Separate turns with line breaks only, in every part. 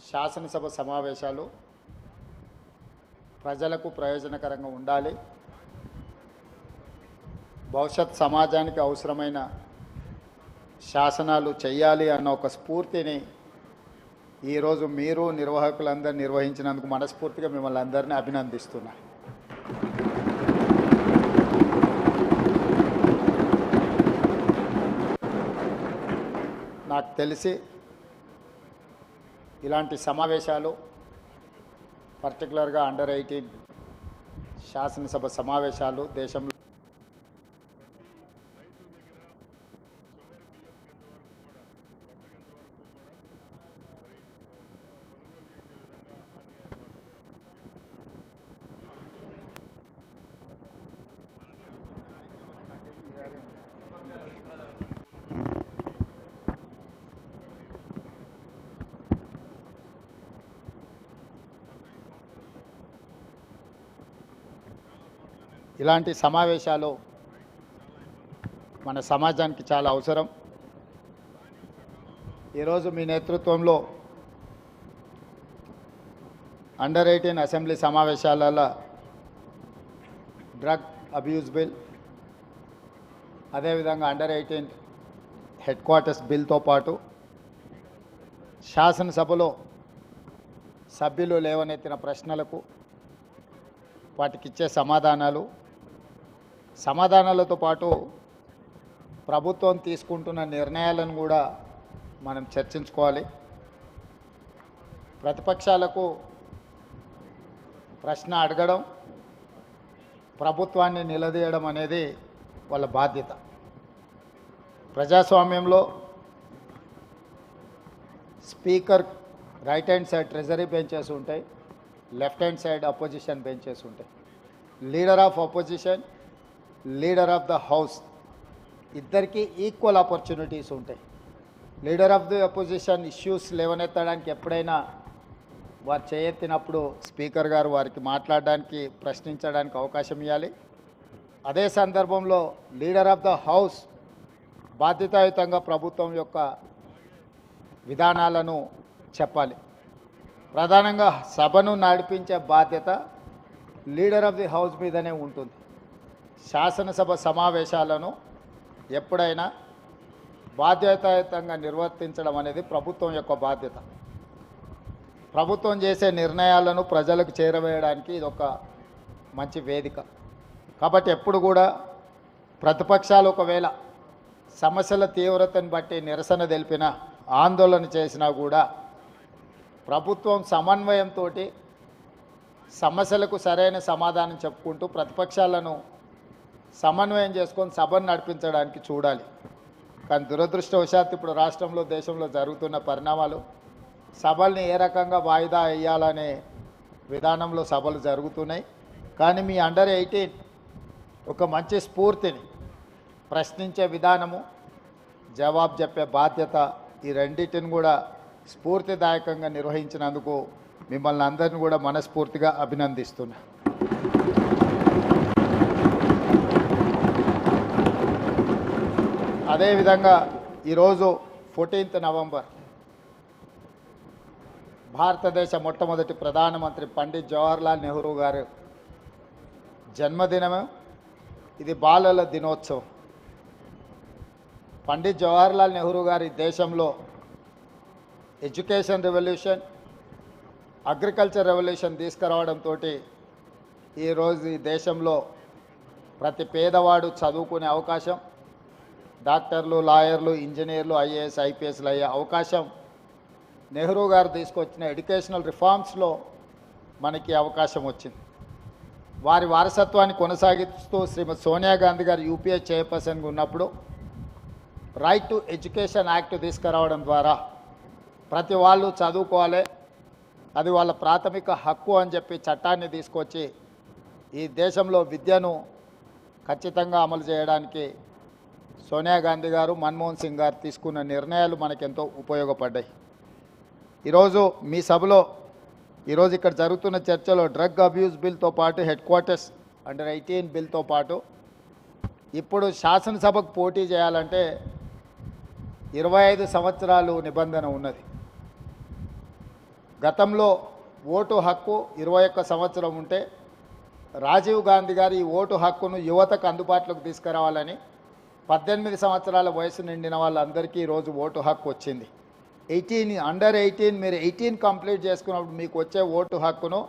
శాసనసభ సమావేశాలు ప్రజలకు ప్రయోజనకరంగా ఉండాలి. భవిష్యత్ సమాజానికి అవసరమైన శాసనాలు చేయాలి అన్న ఒక స్ఫూర్తిని ఈరోజు మీరు నిర్వాహకులందరూ నిర్వహించినందుకు మనస్ఫూర్తిగా మిమ్మల్ని అందరినీ అభినందిస్తున్నా. నాకు తెలిసి ఇలాంటి సమావేశాలు పర్టికులర్గా అండర్ 18 శాసనసభ సమావేశాలు దేశంలో ఇలాంటి సమావేశాలు మన సమాజానికి చాలా అవసరం. ఈరోజు మీ నేతృత్వంలో అండర్ 18 అసెంబ్లీ సమావేశాలలో డ్రగ్ అబ్యూస్ బిల్, అదేవిధంగా అండర్ 18 హెడ్ క్వార్టర్స్ బిల్తో పాటు శాసనసభలో సభ్యులు లేవనెత్తిన ప్రశ్నలకు వాటికి ఇచ్చే సమాధానాలతో పాటు ప్రభుత్వం తీసుకుంటున్న నిర్ణయాలను కూడా మనం చర్చించుకోవాలి. ప్రతిపక్షాలకు ప్రశ్న అడగడం, ప్రభుత్వాన్ని నిలదీయడం అనేది వాళ్ళ బాధ్యత. ప్రజాస్వామ్యంలో speaker right hand side treasury benches ఉంటాయి, left hand side opposition benches ఉంటాయి. Leader of opposition, leader of the house ఇద్దరికీ ఈక్వల్ ఆపర్చునిటీస్ ఉంటాయి. Leader of the opposition issues లేవనెత్తడానికి ఎప్పుడైనా వారు చేయెత్తినప్పుడు స్పీకర్ గారు వారికి మాట్లాడడానికి, ప్రశ్నించడానికి అవకాశం ఇవ్వాలి. అదే సందర్భంలో లీడర్ ఆఫ్ ద హౌస్ బాధ్యతాయుతంగా ప్రభుత్వం యొక్క విధానాలను చెప్పాలి. ప్రధానంగా సభను నడిపించే బాధ్యత లీడర్ ఆఫ్ ది హౌస్ మీదనే ఉంటుంది. శాసనసభ సమావేశాలను ఎప్పుడైనా బాధ్యతాయుతంగా నిర్వర్తించడం అనేది ప్రభుత్వం యొక్క బాధ్యత. ప్రభుత్వం చేసే నిర్ణయాలను ప్రజలకు చేరవేయడానికి ఇది ఒక మంచి వేదిక. కాబట్టి ఎప్పుడు కూడా ప్రతిపక్షాలు ఒకవేళ సమస్యల తీవ్రతను బట్టి నిరసన తెలిపినా, ఆందోళన చేసినా కూడా ప్రభుత్వం సమన్వయంతో సమస్యలకు సరైన సమాధానం చెప్పుకుంటూ ప్రతిపక్షాలను సమన్వయం చేసుకొని సభను నడిపించడానికి చూడాలి. కానీ దురదృష్టవశాత్తు ఇప్పుడు రాష్ట్రంలో, దేశంలో జరుగుతున్న పరిణామాలు సభల్ని ఏ రకంగా వాయిదా వేయాలనే విధానంలో సభలు జరుగుతున్నాయి. కానీ మీ అండర్ 18 ఒక మంచి స్ఫూర్తిని, ప్రశ్నించే విధానము, జవాబు చెప్పే బాధ్యత, ఈ రెండింటిని కూడా స్ఫూర్తిదాయకంగా నిర్వహించినందుకు మిమ్మల్ని అందరిని కూడా మనస్ఫూర్తిగా అభినందిస్తున్నా. అదేవిధంగా ఈరోజు 14th నవంబర్ భారతదేశ మొట్టమొదటి ప్రధానమంత్రి పండిత్ జవహర్లాల్ నెహ్రూ గారు జన్మదినము. ఇది బాలల దినోత్సవం. పండిత్ జవహర్లాల్ నెహ్రూ గారి దేశంలో ఎడ్యుకేషన్ రెవల్యూషన్, అగ్రికల్చర్ రెవల్యూషన్ తీసుకురావడంతో ఈరోజు ఈ దేశంలో ప్రతి పేదవాడు చదువుకునే అవకాశం, డాక్టర్లు, లాయర్లు, ఇంజనీర్లు, ఐఏఎస్, ఐపీఎస్లు అయ్యే అవకాశం నెహ్రూ గారు తీసుకొచ్చిన ఎడ్యుకేషనల్ రిఫార్మ్స్లో మనకి అవకాశం వచ్చింది. వారి వారసత్వాన్ని కొనసాగిస్తూ శ్రీమతి సోనియా గాంధీ గారు యూపీఏ చైర్పర్సన్గా ఉన్నప్పుడు రైట్ టు ఎడ్యుకేషన్ యాక్ట్ తీసుకురావడం ద్వారా ప్రతి వాళ్ళు చదువుకోవాలి, అది వాళ్ళ ప్రాథమిక హక్కు అని చెప్పి చట్టాన్ని తీసుకొచ్చి ఈ దేశంలో విద్యను ఖచ్చితంగా అమలు చేయడానికి సోనియా గాంధీ గారు, మన్మోహన్ సింగ్ గారు తీసుకున్న నిర్ణయాలు మనకెంతో ఉపయోగపడ్డాయి. ఈరోజు మీ సభలో ఈరోజు ఇక్కడ జరుగుతున్న చర్చలో డ్రగ్ అబ్యూస్ బిల్తో పాటు హెడ్ క్వార్టర్స్ అండర్ 18 బిల్తో పాటు ఇప్పుడు శాసనసభకు పోటీ చేయాలంటే 25 సంవత్సరాలు నిబంధన ఉన్నది. గతంలో ఓటు హక్కు 21 సంవత్సరం ఉంటే రాజీవ్ గాంధీ గారు ఈ ఓటు హక్కును యువతకు అందుబాటులోకి తీసుకురావాలని 18 సంవత్సరాల వయసు నిండిన వాళ్ళందరికీ ఈరోజు ఓటు హక్కు వచ్చింది. అండర్ 18 మీరు 18 కంప్లీట్ చేసుకున్నప్పుడు మీకు వచ్చే ఓటు హక్కును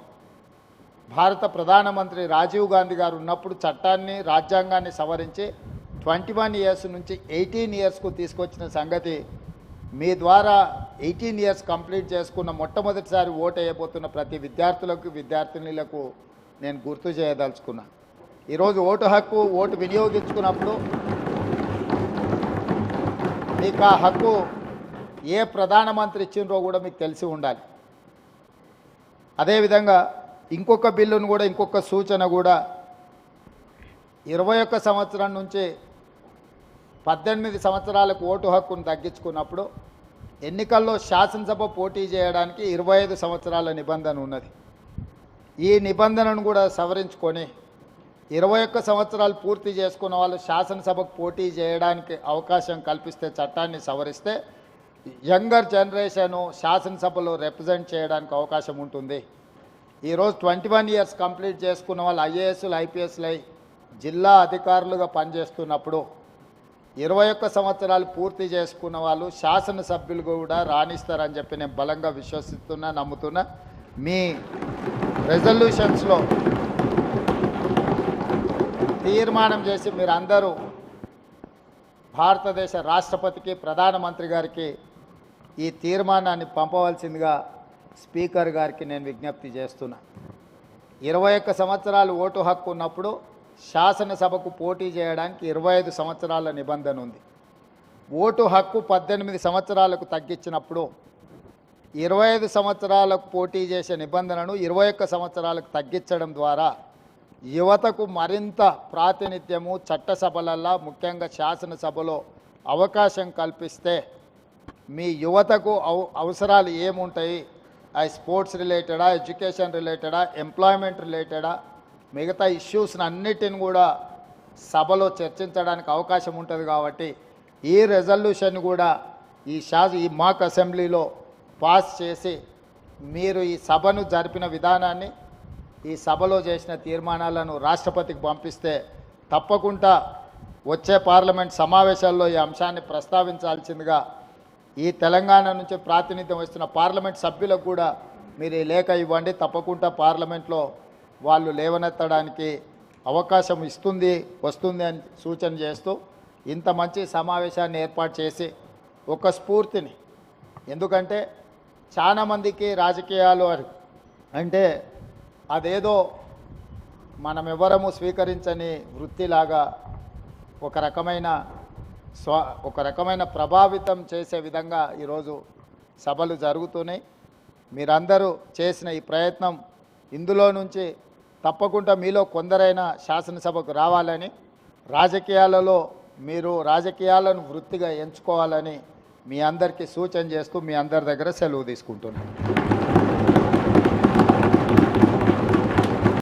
భారత ప్రధానమంత్రి రాజీవ్ గాంధీ గారు ఉన్నప్పుడు చట్టాన్ని రాజ్యాంగాన్ని సవరించి 21 ఇయర్స్ నుంచి 18 ఇయర్స్కు తీసుకొచ్చిన సంగతి మీ ద్వారా 18 ఇయర్స్ కంప్లీట్ చేసుకున్న మొట్టమొదటిసారి ఓటు వేయబోతున్న ప్రతి విద్యార్థులకు విద్యార్థినులకు నేను గుర్తు చేయదలుచుకున్నా. ఈరోజు ఓటు హక్కు ఓటు వినియోగించుకున్నప్పుడు మీకు ఆ హక్కు ఏ ప్రధానమంత్రి ఇచ్చిండ్రో కూడా మీకు తెలిసి ఉండాలి. అదేవిధంగా ఇంకొక బిల్లును కూడా ఇంకొక సూచన కూడా 21 సంవత్సరం నుంచి 18 సంవత్సరాలకు ఓటు హక్కును తగ్గించుకున్నప్పుడు ఎన్నికల్లో శాసనసభ పోటీ చేయడానికి 25 సంవత్సరాల నిబంధన ఉన్నది. ఈ నిబంధనను కూడా సవరించుకొని 21 సంవత్సరాలు పూర్తి చేసుకున్న వాళ్ళు శాసనసభకు పోటీ చేయడానికి అవకాశం కల్పిస్తే చట్టాన్ని సవరిస్తే యంగర్ జనరేషను శాసనసభలో రిప్రజెంట్ చేయడానికి అవకాశం ఉంటుంది. ఈరోజు 21 ఇయర్స్ కంప్లీట్ చేసుకున్న వాళ్ళు ఐఏఎస్లు ఐపీఎస్లు అయి జిల్లా అధికారులుగా పనిచేస్తున్నప్పుడు 21 సంవత్సరాలు పూర్తి చేసుకున్న వాళ్ళు శాసనసభ్యులు కూడా రాణిస్తారని చెప్పి నేను బలంగా విశ్వసిస్తున్నా, నమ్ముతున్నా. మీ రెజల్యూషన్స్లో తీర్మానం చేసి మీరందరూ భారతదేశ రాష్ట్రపతికి ప్రధానమంత్రి గారికి ఈ తీర్మానాన్ని పంపవలసిందిగా స్పీకర్ గారికి నేను విజ్ఞప్తి చేస్తున్నా. 21 సంవత్సరాలు ఓటు హక్కు ఉన్నప్పుడు శాసనసభకు పోటీ చేయడానికి 25 సంవత్సరాల నిబంధన ఉంది. ఓటు హక్కు 18 సంవత్సరాలకు తగ్గించినప్పుడు 25 సంవత్సరాలకు పోటీ చేసే నిబంధనను 21 సంవత్సరాలకు తగ్గించడం ద్వారా యువతకు మరింత ప్రాతినిధ్యము చట్టసభలల్లో ముఖ్యంగా శాసనసభలో అవకాశం కల్పిస్తే మీ యువతకు అవసరాలు ఏముంటాయి, స్పోర్ట్స్ రిలేటెడా, ఎడ్యుకేషన్ రిలేటెడా, ఎంప్లాయ్మెంట్ రిలేటెడా, మిగతా ఇష్యూస్ని అన్నిటిని కూడా సభలో చర్చించడానికి అవకాశం ఉంటుంది. కాబట్టి ఈ రెజల్యూషన్ కూడా ఈ మాక్ అసెంబ్లీలో పాస్ చేసి మీరు ఈ సభను జరిపిన విధానాన్ని, ఈ సభలో చేసిన తీర్మానాలను రాష్ట్రపతికి పంపిస్తే తప్పకుండా వచ్చే పార్లమెంట్ సమావేశాల్లో ఈ అంశాన్ని ప్రస్తావించాల్సిందిగా ఈ తెలంగాణ నుంచి ప్రాతినిధ్యం వస్తున్న పార్లమెంట్ సభ్యులకు కూడా మీరు ఈ లేఖ ఇవ్వండి. తప్పకుండా పార్లమెంట్లో వాళ్ళు లేవనెత్తడానికి అవకాశం వస్తుంది అని సూచన చేస్తూ ఇంత మంచి సమావేశాన్ని ఏర్పాటు చేసి ఒక స్ఫూర్తిని, ఎందుకంటే చాలామందికి రాజకీయాలు అంటే అదేదో మనం ఎవరము స్వీకరించని వృత్తిలాగా ఒక రకమైన ప్రభావితం చేసే విధంగా ఈరోజు సభలు జరుగుతున్నాయి. మీరందరూ చేసిన ఈ ప్రయత్నం ఇందులో నుంచి తప్పకుండా మీలో కొందరైనా శాసనసభకు రావాలని, రాజకీయాలలో మీరు రాజకీయాలను వృత్తిగా ఎంచుకోవాలని మీ అందరికీ సూచన చేస్తూ మీ అందరి దగ్గర సెలవు తీసుకుంటున్నాను.